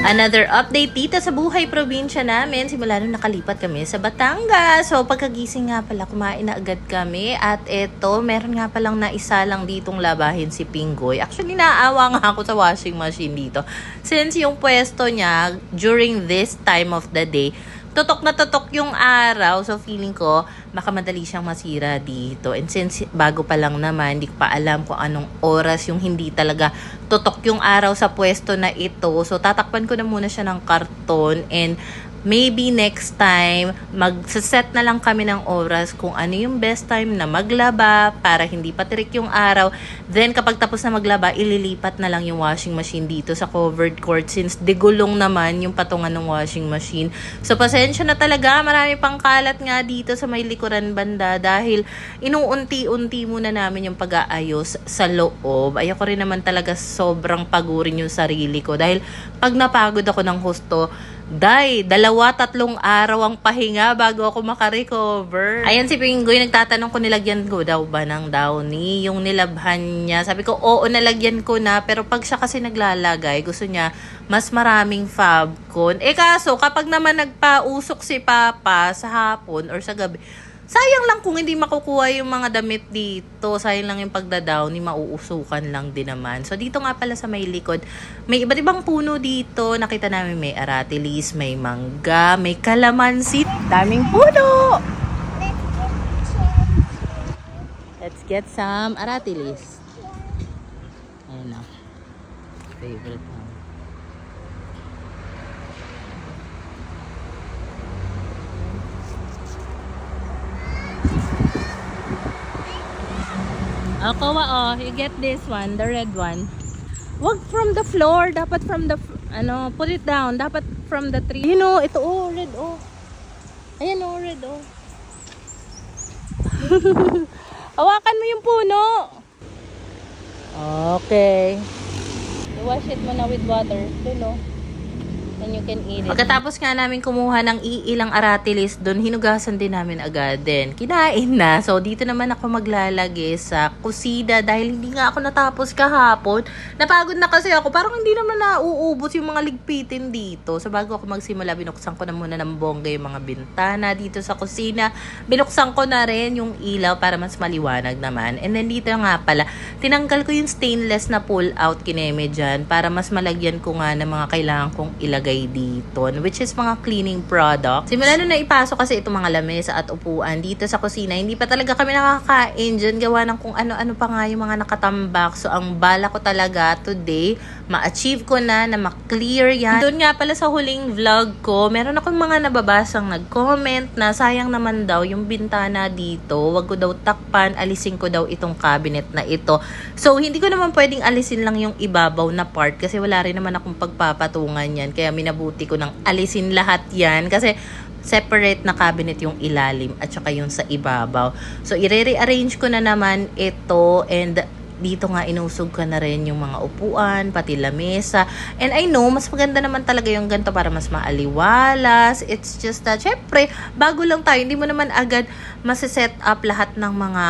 Another update dito sa buhay probinsya namin. Simula nung nakalipat kami sa Batangas. So pagkagising nga pala, kumain na agad kami. At eto, meron nga palang naisa lang ditong labahin si Pinggoy. Actually, naawa nga ako sa washing machine dito. Since yung pwesto niya, during this time of the day, tutok na tutok yung araw. So, feeling ko, baka madali siyang masira dito. And since bago pa lang naman, hindi ko pa alam kung anong oras yung hindi talaga tutok yung araw sa pwesto na ito. So, tatakpan ko na muna siya ng karton. And maybe next time, magsaset na lang kami ng oras kung ano yung best time na maglaba para hindi patirik yung araw. Then, kapag tapos na maglaba, ililipat na lang yung washing machine dito sa covered court since digulong naman yung patungan ng washing machine. So, pasensya na talaga. Marami pang kalat nga dito sa may likuran banda dahil inuunti-unti muna namin yung pag-aayos sa loob. Ayoko rin naman talaga sobrang pagurin yung sarili ko dahil pag napagod ako ng husto, 2-3 araw ang pahinga bago ako makarecover. Ayan si Pinggoy, nagtatanong ko nilagyan ko daw ba ng downy, yung nilabhan niya. Sabi ko, oo, nalagyan ko na. Pero pag siya kasi naglalagay, gusto niya mas maraming Fabcon. Kaso, kapag naman nagpausok si Papa sa hapon or sa gabi, sayang lang kung hindi makukuha yung mga damit dito. Sayang lang yung pagdadowny, mauusukan lang din naman. So, dito nga pala sa may likod, may iba't ibang puno dito. Nakita namin may aratilis, may mangga, may kalamansi. Daming puno! Let's get some aratilis. Ayan na. Favorite na. Kawa, you get this one, the red one. Wag from the floor, dapat from the, put it down, dapat from the tree. You know, ito, red, Ayan, red, Hawakan mo yung puno. Okay. I-wash it mo na with water, and you can eat it. Pagkatapos nga namin kumuha ng iilang aratilis doon, hinugasan din namin agad din. Kinain na. So, dito naman ako maglalagay sa kusina dahil hindi nga ako natapos kahapon. Napagod na kasi ako. Parang hindi naman nauubos yung mga ligpitin dito. So, bago ako magsimula, binuksan ko na muna ng bongga yung mga bintana dito sa kusina. Binuksan ko na rin yung ilaw para mas maliwanag naman. And then dito nga pala, tinanggal ko yung stainless na pull-out kineme dyan para mas malagyan ko nga ng mga kailangan kong ilagay dito, which is mga cleaning product. Simula nung naipasok kasi itong mga lamesa at upuan dito sa kusina, hindi pa talaga kami nakakain dyan, gawa ng kung ano-ano pa nga yung mga nakatambak. So, ang bala ko talaga today, ma-achieve ko na ma-clear yan. Doon nga pala sa huling vlog ko, meron akong mga nababasang nag-comment na sayang naman daw yung bintana dito, wag ko daw takpan, alisin ko daw itong cabinet na ito. So, hindi ko naman pwedeng alisin lang yung ibabaw na part kasi wala rin naman akong pagpapatungan yan. Kaya minabuti ko ng alisin lahat yan kasi separate na cabinet yung ilalim at saka yung sa ibabaw. So, i-rearrange ko na naman ito and dito nga inusog ko na rin yung mga upuan, pati lamesa. And I know, mas maganda naman talaga yung ganito para mas maaliwalas. It's just that, syempre, bago lang tayo, hindi mo naman agad masiset up lahat ng mga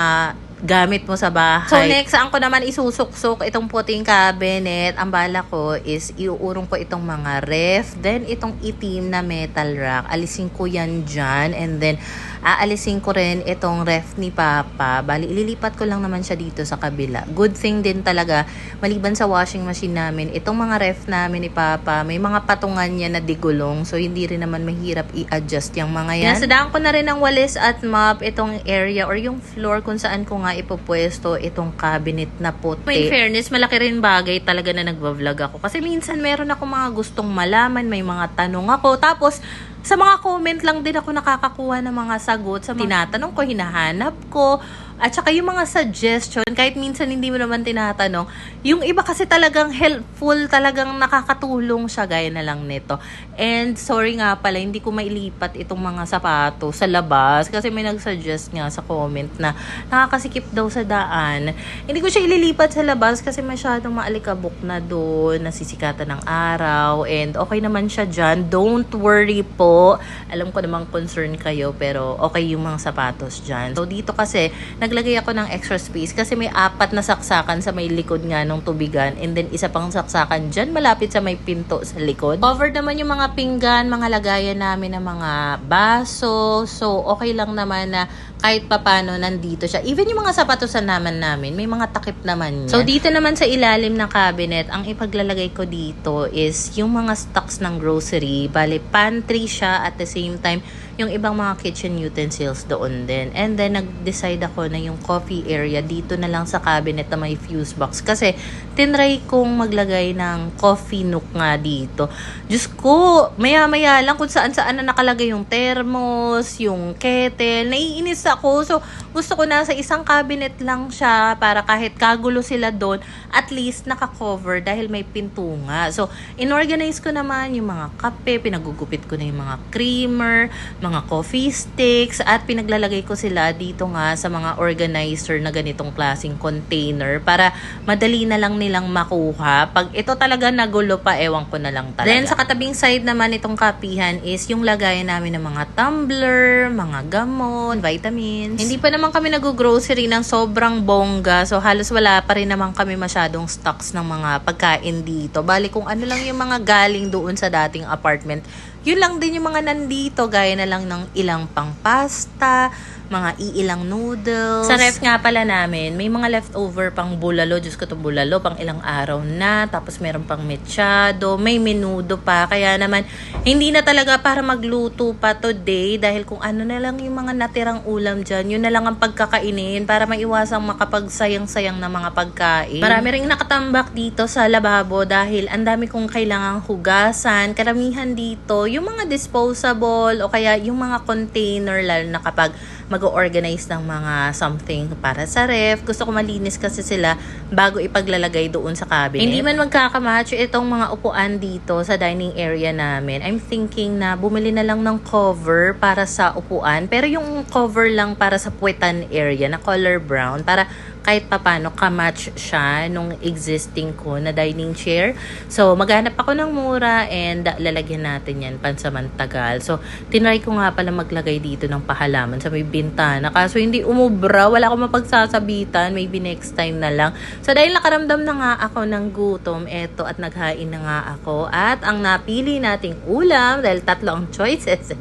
gamit mo sa bahay. So next, saan ko naman isusuksok itong puting cabinet. Ang bala ko is iuurong ko itong mga ref, then itong itim na metal rack. Alisin ko yan dyan, and then aalisin ko rin itong ref ni Papa. Bali, ililipat ko lang naman siya dito sa kabila. Good thing din talaga, maliban sa washing machine namin, itong mga ref namin ni Papa, may mga patungan niya na digulong. So, hindi rin naman mahirap i-adjust yung mga yan. Nasadaan ko na rin ng walis at mop itong area or yung floor kung saan ko nga ipopwesto itong cabinet na puti. In fairness, malaki rin bagay talaga na nagva-vlog ako. Kasi minsan meron ako mga gustong malaman, may mga tanong ako. Tapos, sa mga comment lang din ako nakakakuha ng mga sagot sa mga tinatanong ko, hinahanap ko. At saka yung mga suggestion, kahit minsan hindi mo naman tinatanong, yung iba kasi talagang helpful, talagang nakakatulong siya, gaya na lang nito. And sorry nga pala, hindi ko mailipat itong mga sapatos sa labas kasi may nagsuggest nga sa comment na nakakasikip daw sa daan. Hindi ko siya ililipat sa labas kasi masyadong maalikabok na doon, nasisikatan ng araw, and okay naman siya dyan. Don't worry po. po. Alam ko namang concern kayo, pero okay yung mga sapatos dyan. So, dito kasi, naglagay ako ng extra space kasi may 4 na saksakan sa may likod nga ng tubigan and then isa pang saksakan dyan malapit sa may pinto sa likod. Covered naman yung mga pinggan, mga lagayan namin ng mga baso. So, okay lang naman na kahit papano nandito siya. Even yung mga sapatosan namin, may mga takip naman yan. So, dito naman sa ilalim ng cabinet, ang ipaglalagay ko dito is yung mga stocks ng grocery. Bale, pantry siya at the same time, yung ibang mga kitchen utensils doon din. And then, nag-decide ako na yung coffee area dito na lang sa cabinet na may fuse box. Kasi, tinry kong maglagay ng coffee nook nga dito. Diyos ko, maya-maya lang kung saan-saan na nakalagay yung thermos, yung kettle. Naiinis ako. So, gusto ko na sa isang cabinet lang siya para kahit kagulo sila doon, at least naka-cover dahil may pinto nga. So, inorganize ko naman yung mga kape, pinagugupit ko na yung mga creamer, mga coffee sticks, at pinaglalagay ko sila dito nga sa mga organizer na ganitong klaseng container para madali na lang nilang makuha. Pag ito talaga nagulo pa, ewan ko na lang talaga. Then, sa katabing side naman itong kapihan is yung lagayan namin ng mga tumbler, mga gamot, vitamins. Hindi pa naman kami nag-grocery ng sobrang bongga, so halos wala pa rin naman kami masyadong stocks ng mga pagkain dito. Bali, kung ano lang yung mga galing doon sa dating apartment, yun lang din yung mga nandito, gaya na lang ng ilang pang pasta, mga iilang noodles. Sa ref nga pala namin, may mga leftover pang bulalo. Diyos ko, to bulalo, pang ilang araw na. Tapos meron pang mechado, may menudo pa. Kaya naman, hindi na talaga para magluto pa today. Dahil kung ano na lang yung mga natirang ulam dyan, yun na lang ang pagkakainin para maiwasang makapagsayang-sayang na mga pagkain. Marami ring nakatambak dito sa lababo dahil ang dami kong kailangang hugasan. Karamihan dito, yung mga disposable o kaya yung mga container, lalo na kapag mag-organize ng mga something para sa ref. Gusto ko malinis kasi sila bago ipaglalagay doon sa cabinet. Hindi man magkakamatch itong mga upuan dito sa dining area namin. I'm thinking na bumili na lang ng cover para sa upuan. Pero yung cover lang para sa puwetan area na color brown para kahit papano kamatch siya nung existing ko na dining chair. So, maghanap ako ng mura and lalagyan natin yan pansamantagal. So, tinry ko nga pala maglagay dito ng pahalaman sa may bintana. Kaso hindi umubra, wala akong mapagsasabitan. Maybe next time na lang. So, dahil nakaramdam na nga ako ng gutom, eto at naghain na nga ako. At ang napili nating ulam, dahil 3 ang choices,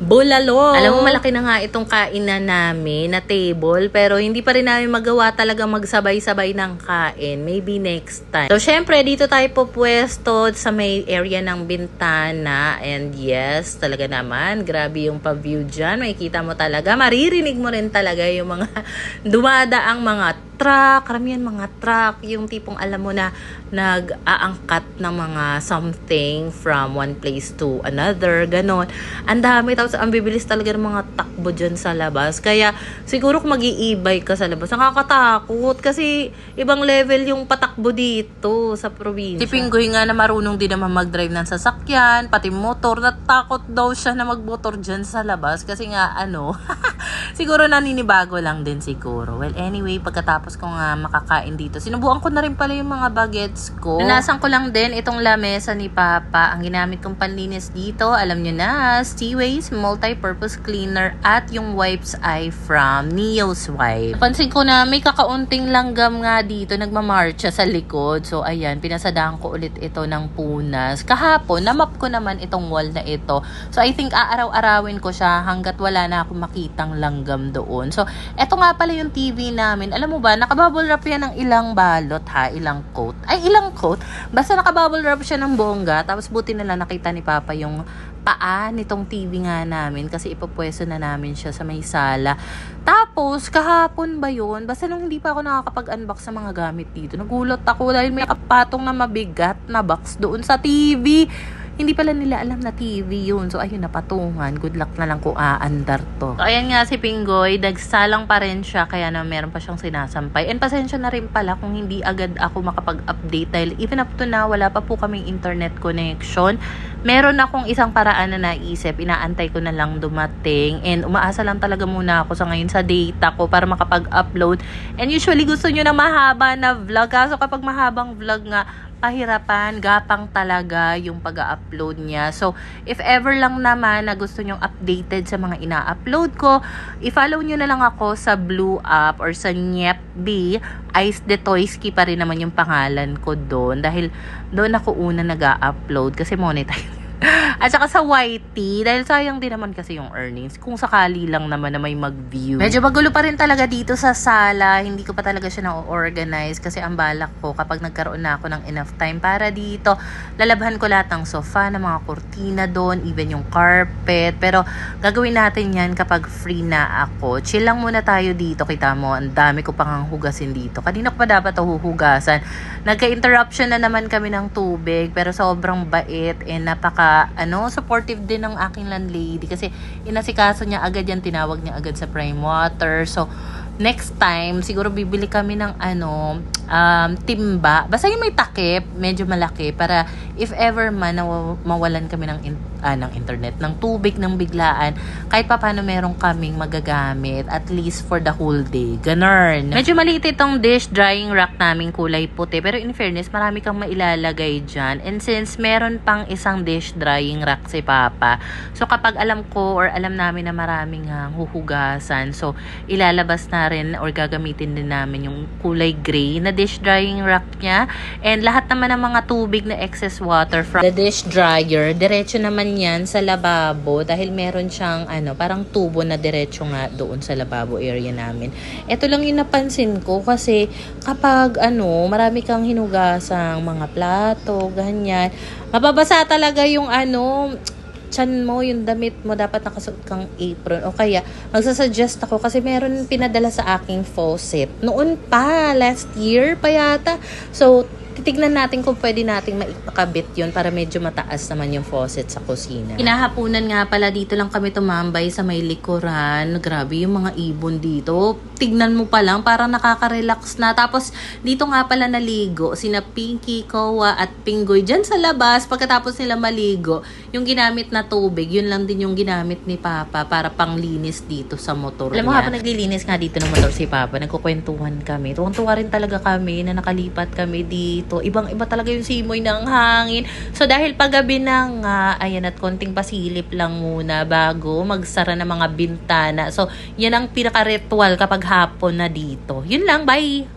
bulalo. Alam mo, malaki na nga itong kainan namin na table, pero hindi pa rin namin magawa talaga magsabay-sabay ng kain. Maybe next time. So, syempre, dito tayo pupwesto sa may area ng bintana. And yes, talaga naman, grabe yung pa-view dyan. Makikita mo talaga, maririnig mo rin talaga yung mga dumadaang mga truck, karamihan mga truck, yung tipong alam mo na nag-aangkat ng mga something from one place to another, ganon. Ang dami, tapos ang bibilis talaga ng mga takbo dyan sa labas. Kaya siguro kung mag-i-e-bike ka sa labas, nakakatakot kasi ibang level yung patakbo dito sa probinsya. Si Pinggoy nga na marunong din naman mag-drive ng sasakyan, pati motor, natakot daw siya na mag-motor dyan sa labas kasi nga siguro naninibago lang din siguro. Well, anyway, pagkatapos ko nga makakain dito, sinubukan ko na rin pala yung mga bagets ko. Nanasan ko lang din itong lamesa ni Papa. Ang ginamit kong panlinis dito, alam nyo na, Steaways Multi-Purpose Cleaner at yung wipes ay from Neo's Wipe. Napansin ko na may kakaunting langgam nga dito, nagmamarcha sa likod. So, ayan, pinasadahan ko ulit ito ng punas. Kahapon, namap ko naman itong wall na ito. So, I think aaraw-arawin ko siya hanggat wala na akong makitang langgam doon. So, eto nga pala yung TV namin. Alam mo ba, nakabubble wrap yan ng ilang balot ilang coat. Ilang coat. Basta nakabubble wrap siya ng bongga. Tapos buti na lang nakita ni Papa yung paa nitong TV nga namin kasi ipapwesto na namin siya sa may sala. Tapos, kahapon ba yun? Basta nung hindi pa ako nakakapag-unbox sa mga gamit dito, nagulat ako dahil may kapatong na mabigat na box doon sa TV. Hindi pala nila alam na TV yun. So, ayun, napatungan. Good luck na lang kung aandar to. So, ayan nga si Pinggoy. Nagsalang pa rin siya. Kaya na meron pa siyang sinasampay. And pasensya na rin pala kung hindi agad ako makapag-update. Dahil even up to now, wala pa po kaming internet connection. Meron akong isang paraan na naisip. Inaantay ko na lang dumating. And umaasa lang talaga muna ako sa ngayon sa data ko para makapag-upload. And usually gusto nyo na mahaba na vlog. Kaso kapag mahabang vlog nga, pahirapan, gapang talaga yung pag-upload niya. So, if ever lang naman na gusto nyong updated sa mga ina-upload ko, i-follow nyo na lang ako sa Blue App or sa Nyepb. Ice the Toysky pa rin naman yung pangalan ko doon. Dahil doon ako una nag-upload kasi monetize. At saka sa YT, dahil sayang din naman kasi yung earnings. Kung sakali lang naman na may mag-view. Medyo magulo pa rin talaga dito sa sala. Hindi ko pa talaga siya na-organize kasi ang balak ko kapag nagkaroon na ako ng enough time para dito, lalabhan ko lahat ng sofa, ng mga kurtina doon, even yung carpet. Pero gagawin natin yan kapag free na ako. Chill lang muna tayo dito. Kita mo, ang dami ko pang hugasin dito. Kanina ko pa dapat huhugasan. Nagka-interruption na naman kami ng tubig, pero sobrang bait and supportive din ng aking landlady kasi inasikaso niya agad yan, tinawag niya agad sa Prime Water. So, next time, siguro bibili kami ng timba. Basta yung may takip, medyo malaki para if ever man mawalan kami ng internet, ng tubig, ng biglaan, kahit pa paano meron kaming magagamit at least for the whole day. Ganun. Medyo maliit itong dish drying rack naming kulay puti, pero in fairness, marami kang mailalagay dyan. And since meron pang isang dish drying rack si Papa, so kapag alam ko or alam namin na maraming huhugasan, so ilalabas na rin or gagamitin din namin yung kulay gray na dish drying rack niya. And lahat naman ng mga tubig na excess water from the dish dryer, diretso naman yan sa lababo dahil meron siyang parang tubo na diretso nga doon sa lababo area namin. Ito lang yung napansin ko kasi kapag marami kang hinugasang mga plato, ganyan, mababasa talaga yung tiyan mo, yung damit mo, dapat nakasuot kang apron. O kaya, magsasuggest ako kasi meron pinadala sa aking faucet. Noon pa, last year pa yata. So, titignan natin kung pwede nating maipakabit yun para medyo mataas naman yung faucet sa kusina. Kinahapunan nga pala, dito lang kami tumambay sa may likuran. Grabe yung mga ibon dito. Tignan mo pa lang, parang nakaka-relax na. Tapos, dito nga pala naligo sina Pinky, Kowa, at Pinggoy dyan sa labas. Pagkatapos nila maligo, yung ginamit na tubig, yun lang din yung ginamit ni Papa para panglinis dito sa motor niya. Alam mo, habang naglilinis nga dito ng motor si Papa, nagkukwentuhan kami. Tuwang-tuwa rin talaga kami na nakalipat kami dito. Ibang-iba talaga yung simoy ng hangin. So, dahil paggabi na nga, ayan, at konting pasilip lang muna bago magsara ng mga bintana. So, yan ang pinaka-ritual kapag hapon na dito. Yun lang, bye!